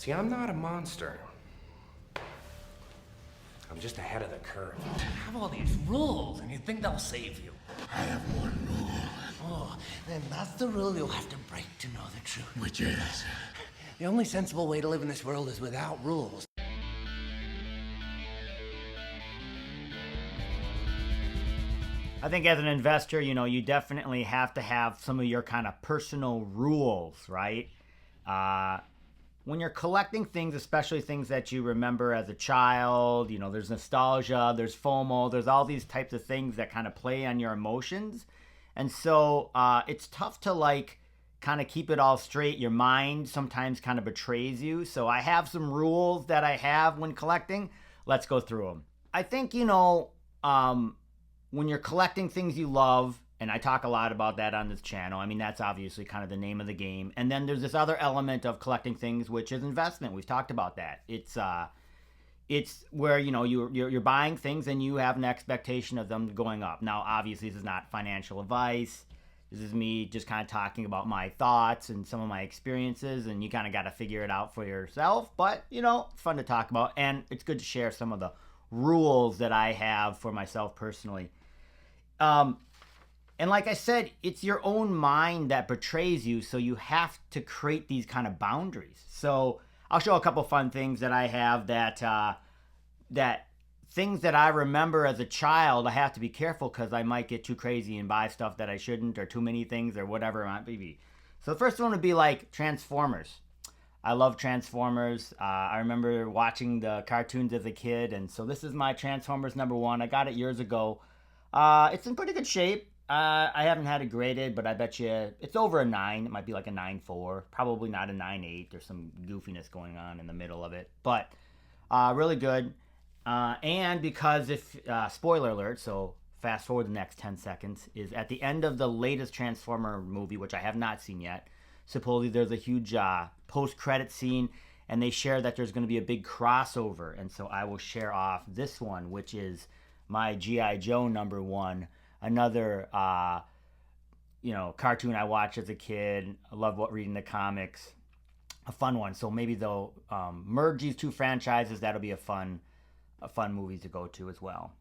See, I'm not a monster. I'm just ahead of the curve. You have all these rules, and you think they'll save you. I have one rule. Oh, then that's the rule you'll have to break to know the truth. Which is? The only sensible way to live in this world is without rules. I think as an investor, you definitely have to have some of your kind of personal rules, right? When you're collecting things, especially things that you remember as a child, there's nostalgia, there's FOMO, there's all these types of things that kind of play on your emotions. And so it's tough to kind of keep it all straight. Your mind sometimes kind of betrays you. So I have some rules that I have when collecting. Let's go through them. I think, when you're collecting things you love, and I talk a lot about that on this channel. I mean, that's obviously kind of the name of the game. And then there's this other element of collecting things, which is investment. We've talked about that. It's where, you're buying things and you have an expectation of them going up. Now, obviously, this is not financial advice. This is me just kind of talking about my thoughts and some of my experiences, and you kind of got to figure it out for yourself. But, fun to talk about, and it's good to share some of the rules that I have for myself personally. And like I said, it's your own mind that betrays you, so you have to create these kind of boundaries. So I'll show a couple fun things that I have that things that I remember as a child. I have to be careful because I might get too crazy and buy stuff that I shouldn't, or too many things, or whatever it might be. So the first one would be like Transformers. I love Transformers. I remember watching the cartoons as a kid, and so this is my Transformers #1. I got it years ago. It's in pretty good shape. I haven't had it graded, but I bet you it's over a 9. It might be like a 9.4. Probably not a 9.8. There's some goofiness going on in the middle of it. But really good. And because spoiler alert, so fast forward the next 10 seconds, is at the end of the latest Transformer movie, which I have not seen yet, supposedly there's a huge post-credit scene, and they share that there's going to be a big crossover. And so I will share off this one, which is my G.I. Joe #1, another cartoon I watched as a kid. I love reading the comics. A fun one. So maybe they'll merge these two franchises. That'll be a fun movie to go to as well.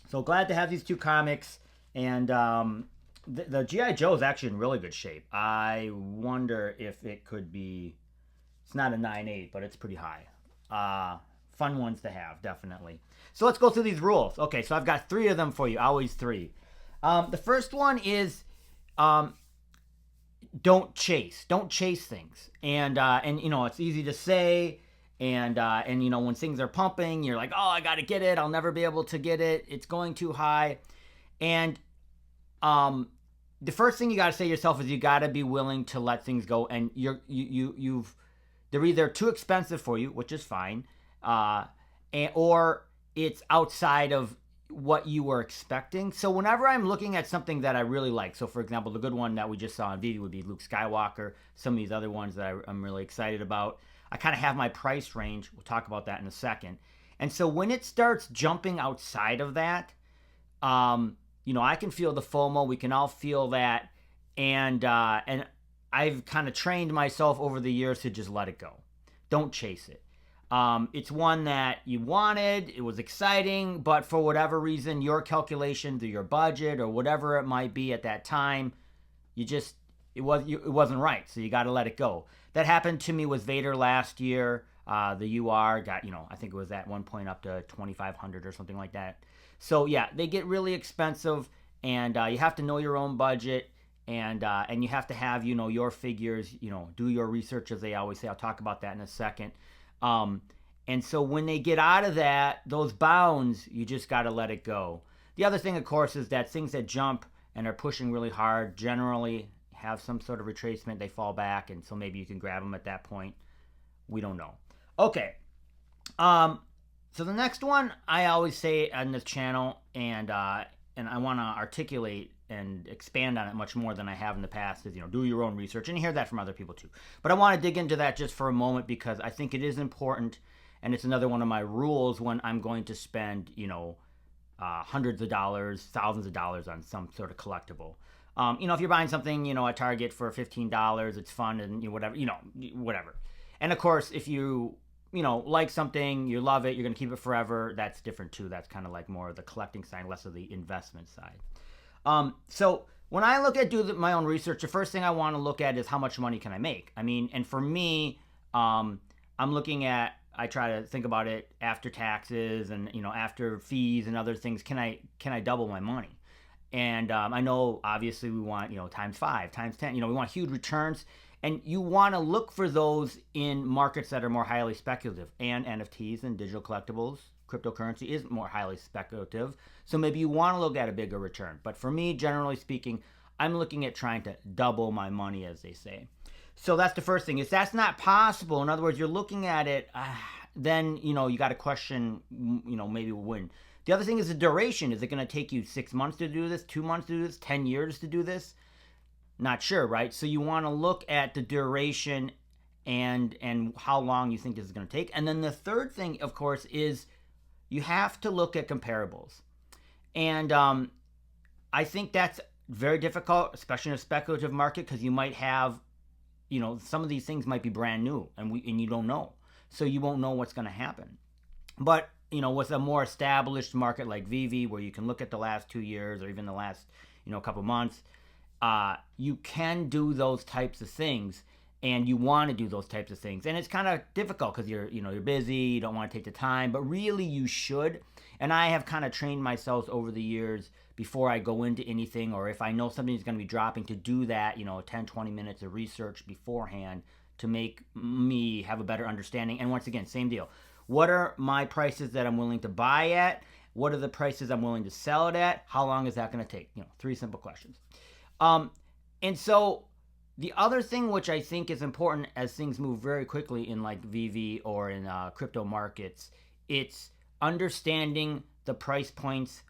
So glad to have these two comics. And the G.I. Joe is actually in really good shape. I wonder if it could be... It's not a 9.8, but it's pretty high. Fun ones to have, definitely. So let's go through these rules. Okay, so I've got 3 of them for you. Always 3. The first one is don't chase. Don't chase things. And it's easy to say. And when things are pumping, you're like, oh, I got to get it. I'll never be able to get it. It's going too high. And the first thing you got to say to yourself is you got to be willing to let things go. And they're either too expensive for you, which is fine, or it's outside of what you were expecting. So whenever I'm looking at something that I really like, so for example, the good one that we just saw on Veve would be Luke Skywalker, some of these other ones that I'm really excited about, I kind of have my price range. We'll talk about that in a second. And so when it starts jumping outside of that, I can feel the FOMO. We can all feel that. And I've kind of trained myself over the years to just let it go. Don't chase it. It's one that you wanted, it was exciting, but for whatever reason, your calculations or your budget or whatever it might be at that time, it wasn't right. So you got to let it go. That happened to me with Vader last year. The UR got, I think it was at one point up to 2,500 or something like that. So yeah, they get really expensive, and you have to know your own budget. And you have to have, your figures, do your research, as they always say. I'll talk about that in a second. And so when they get out of those bounds, you just got to let it go. The other thing, of course, is that things that jump and are pushing really hard generally have some sort of retracement. They fall back, and so maybe you can grab them at that point. We don't know. Okay. So the next one I always say on this channel, and I want to articulate and expand on it much more than I have in the past, is, do your own research. And you hear that from other people too. But I want to dig into that just for a moment because I think it is important, and it's another one of my rules when I'm going to spend, hundreds of dollars, thousands of dollars on some sort of collectible. If you're buying something, at Target for $15, it's fun and whatever. And of course, if you like something, you love it, you're going to keep it forever, that's different too. That's kind of like more of the collecting side, less of the investment side. So when I look at my own research, the first thing I want to look at is how much money can I make. I mean, and for me, I'm looking at, I try to think about it after taxes and after fees and other things. Can I double my money? And I know obviously we want times 5, times 10. We want huge returns, and you want to look for those in markets that are more highly speculative. And NFTs and digital collectibles, cryptocurrency is more highly speculative. So maybe you want to look at a bigger return. But for me, generally speaking, I'm looking at trying to double my money, as they say. So that's the first thing. If that's not possible, in other words, you're looking at it, then you got to question, maybe when. The other thing is the duration. Is it going to take you 6 months to do this, 2 months to do this, 10 years to do this? Not sure, right? So you want to look at the duration and how long you think this is going to take. And then the third thing, of course, is you have to look at comparables. And I think that's very difficult, especially in a speculative market, because you might have, some of these things might be brand new and you don't know. So you won't know what's going to happen. But with a more established market like Veve, where you can look at the last 2 years or even the last, couple months, you can do those types of things, and you want to do those types of things. And it's kind of difficult because you're busy, you don't want to take the time, but really you should. And I have kind of trained myself over the years before I go into anything, or if I know something's going to be dropping, to do that, 10, 20 minutes of research beforehand to make me have a better understanding. And once again, same deal. What are my prices that I'm willing to buy at? What are the prices I'm willing to sell it at? How long is that going to take? 3 simple questions. And so the other thing which I think is important as things move very quickly in like Veve or in crypto markets, it's understanding the price points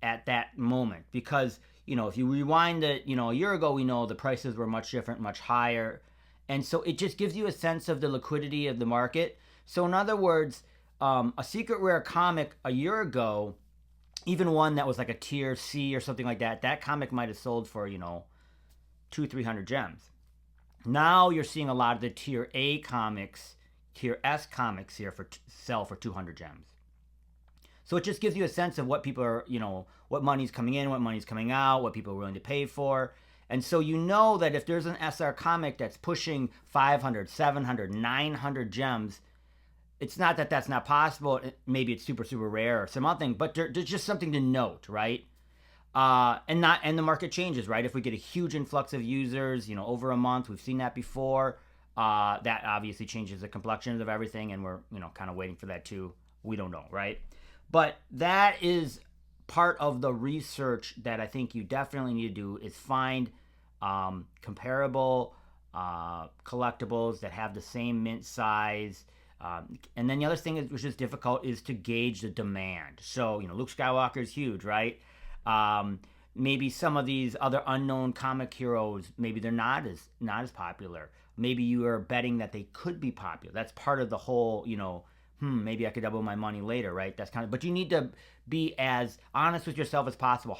at that moment. Because, if you rewind it, a year ago, we know the prices were much different, much higher. And so it just gives you a sense of the liquidity of the market. So in other words, a secret rare comic a year ago, even one that was like a tier C or something like that, that comic might have sold for, 200-300 gems. Now you're seeing a lot of the tier A comics, tier S comics here sell for 200 gems. So it just gives you a sense of what people are, what money's coming in, what money's coming out, what people are willing to pay for. And so that if there's an SR comic that's pushing 500, 700, 900 gems, it's not that that's not possible. Maybe it's super, super rare or some other thing, but there's just something to note, right? And the market changes, right? If we get a huge influx of users, over a month, we've seen that before. That obviously changes the complexions of everything, and we're, kind of waiting for that too. We don't know, right? But that is part of the research that I think you definitely need to do, is find comparable collectibles that have the same mint size. And then the other thing which is difficult is to gauge the demand. So, Luke Skywalker is huge, right? Maybe some of these other unknown comic heroes, maybe they're not as popular. Maybe you are betting that they could be popular. That's part of the whole, maybe I could double my money later, right? But you need to be as honest with yourself as possible.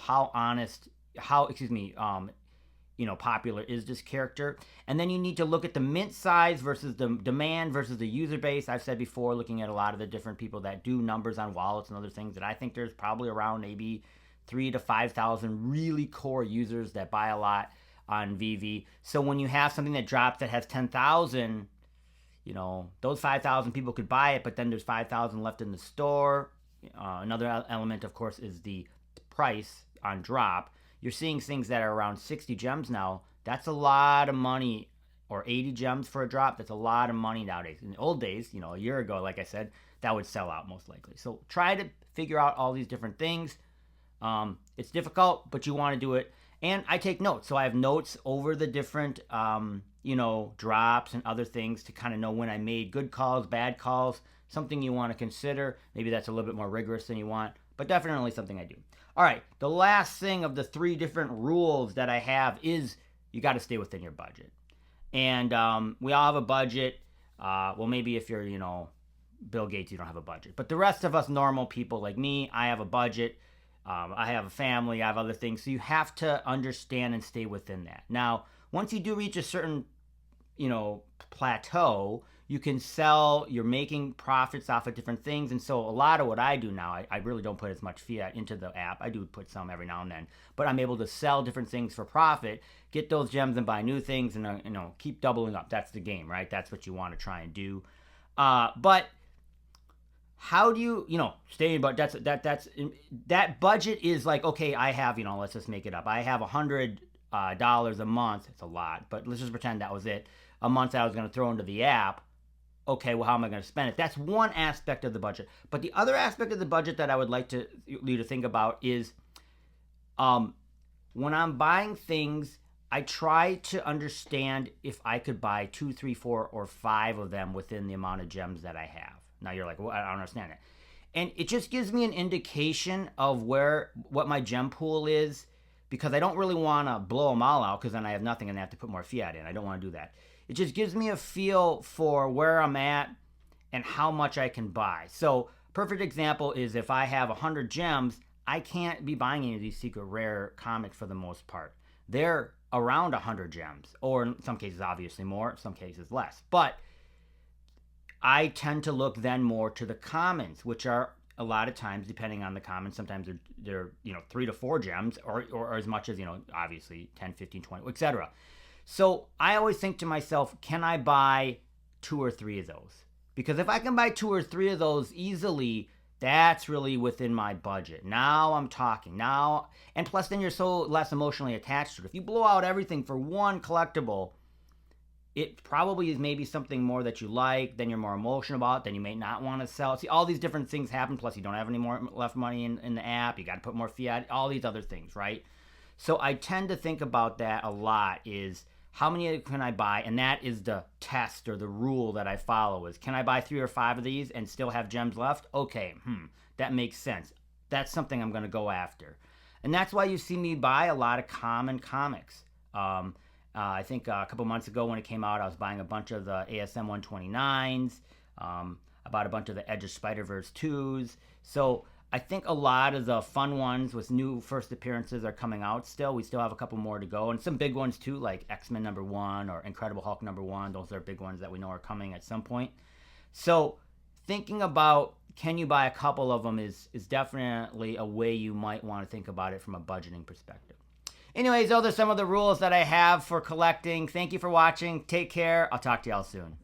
Popular is this character? And then you need to look at the mint size versus the demand versus the user base. I've said before, looking at a lot of the different people that do numbers on wallets and other things, that I think there's probably around maybe 3,000 to 5,000 really core users that buy a lot on Veve. So when you have something that drops that has 10,000, those 5,000 people could buy it, but then there's 5,000 left in the store. Another element, of course, is the price on drop. You're seeing things that are around 60 gems now. That's a lot of money, or 80 gems for a drop. That's a lot of money nowadays. In the old days, a year ago, like I said, that would sell out most likely. So try to figure out all these different things. It's difficult, but you want to do it. And I take notes. So I have notes over the different, drops and other things to kind of know when I made good calls, bad calls, something you want to consider. Maybe that's a little bit more rigorous than you want, but definitely something I do. All right, the last thing of the 3 different rules that I have is you got to stay within your budget. And we all have a budget. Well, maybe if you're, Bill Gates, you don't have a budget. But the rest of us normal people like me, I have a budget. I have a family. I have other things. So you have to understand and stay within that. Now, once you do reach a certain, plateau, you can sell, you're making profits off of different things. And so a lot of what I do now, I really don't put as much fiat into the app. I do put some every now and then, but I'm able to sell different things for profit, get those gems and buy new things, and keep doubling up. That's the game, right? That's what you want to try and do. But how do you stay in? But that budget is like, okay, I have, let's just make it up. I have $100 a month. It's a lot, but let's just pretend that was it. A month that I was going to throw into the app. Okay, well, how am I going to spend it? That's one aspect of the budget. But the other aspect of the budget that I would like you to think about is when I'm buying things, I try to understand if I could buy 2, 3, 4, or 5 of them within the amount of gems that I have. Now you're like, well, I don't understand it. And it just gives me an indication of what my gem pool is, because I don't really want to blow them all out, because then I have nothing and I have to put more fiat in. I don't want to do that. It just gives me a feel for where I'm at and how much I can buy. So perfect example is if I have 100 gems, I can't be buying any of these secret rare comics for the most part. They're around 100 gems, or in some cases obviously more, some cases less. But I tend to look then more to the commons, which are a lot of times, depending on the commons, sometimes they're 3 to 4 gems, or as much as, obviously 10, 15, 20, etc. So I always think to myself, can I buy 2 or 3 of those? Because if I can buy 2 or 3 of those easily, that's really within my budget. Now I'm talking. Now, and plus then you're so less emotionally attached to it. If you blow out everything for one collectible, it probably is maybe something more that you like, then you're more emotional about it, then you may not want to sell. See, all these different things happen, plus you don't have any more left money in the app, you got to put more fiat, all these other things, right? So I tend to think about that a lot, is how many can I buy? And that is the test or the rule that I follow is, can I buy 3 or 5 of these and still have gems left? Okay, that makes sense. That's something I'm going to go after. And that's why you see me buy a lot of common comics. I think a couple months ago when it came out, I was buying a bunch of the ASM 129s. I bought a bunch of the Edge of Spider-Verse 2s. So I think a lot of the fun ones with new first appearances are coming out still. We still have a couple more to go. And some big ones too, like X-Men #1 or Incredible Hulk #1. Those are big ones that we know are coming at some point. So thinking about, can you buy a couple of them is definitely a way you might want to think about it from a budgeting perspective. Anyways, those are some of the rules that I have for collecting. Thank you for watching. Take care. I'll talk to y'all soon.